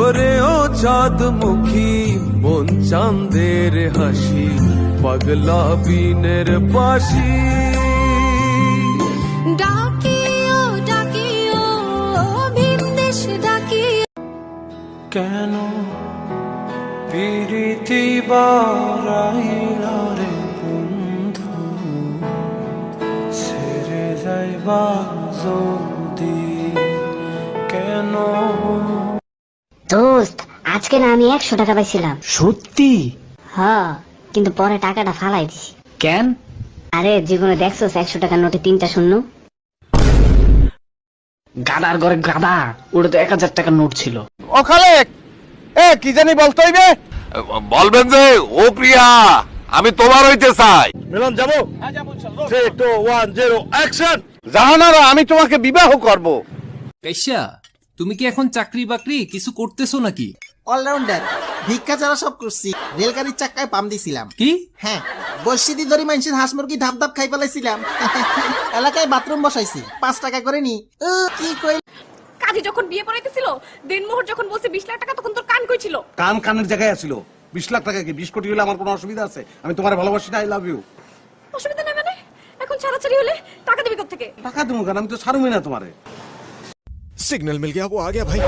ওরে ও চাঁদ মুখী মন চাঁদের হাসি পাগলা বিনের বাসি ডাকিও ডাকিও ভিনদেশ ডাকিও কেন প্রীতি বারাইলা রে বন্ধু ছেড়ে যাইবা যদি কেন। দোস্ত আজকে না আমি 100 টাকা পাইছিলাম। সত্যি? হ্যাঁ, কিন্তু পরে টাকাটা ফালাই দিছি। কেন? আরে জীবনে দেখছোস 100 টাকার নোটে 3টা শূন্য? গাদার ঘরে গাদা, ওটা তো 1000 টাকার নোট ছিল। ও খালেক, কি জানি বলতে হইবে? বলবেন যে ও প্রিয়া আমি তোমার হইতে চাই। মিলন যাবো? 3 2 1 0 অ্যাকশন। জাহানারা, আমি তোমাকে বিবাহ করব। কাইসা, তুমি কি এখন চাকরি বাকরি কিছু করতেছো নাকি? অলরাউন্ডার, ভিক্ষা ছাড়া সব করছি। রেলগাড়ির চাক্কায় পাম দিছিলাম। কি? হ্যাঁ, বর্ষিদি ধরে মানুষের হাঁস মুরগি ধাপ ধাপ খাই ফেলাইছিলাম। এলাকায় বাথরুম বসাইছি, 5 টাকা করে নি। কি কই? কাজী যখন বিয়ে পড়াইতেছিল, দিনমোহর যখন বলছে 20 লাখ টাকা, তখন তোর কান কই ছিল? কান কানের জায়গায় আছিল। 20 লাখ টাকা কি 20 কোটি হলে আমার কোনো অসুবিধা আছে? আমি তোমার ভালোবাসি না, আই লাভ ইউ। অসুবিধা নেই মানে? এখন ছাড়াছাড়ি হলে টাকা দিবি কোথা থেকে? টাকা দেবো কেন? আমি তো ছাড়ুমি না তোমারে। सिग्नल मिल गया, वो आ गया भाई।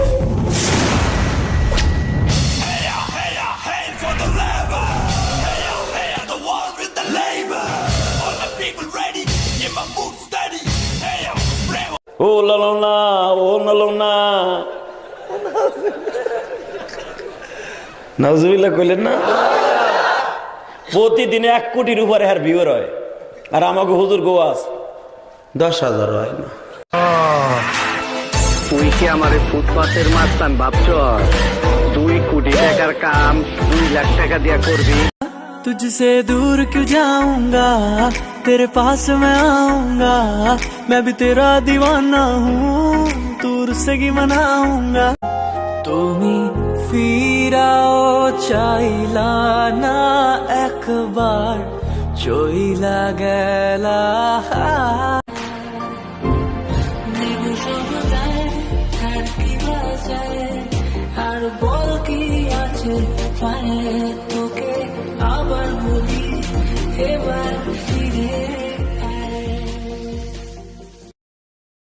ও লালো না, ও নালো না, নাউজুবিল্লাহ কইলেন না? প্রতিদিনে 1 কোটির উপরে হার ভিউর হয়, আর আমাকে হুজুর গোয়াস 10,000 হয় না। তুই কি আমারে ফুটপাতের মাস্তান ভাবছ? 2 কোটি টাকার কাম 2 লাখ টাকা দিয়া করবি? तुझसे दूर क्यों जाऊंगा, तेरे पास मैं आऊंगा, मैं भी तेरा दीवाना हूँ, दूर से की मनाऊंगा। তুমি ফিরাও চাইলা না একবার, চইলা গেলা। আর বল কি আছে পায়ে তোকে আবার বলি এবার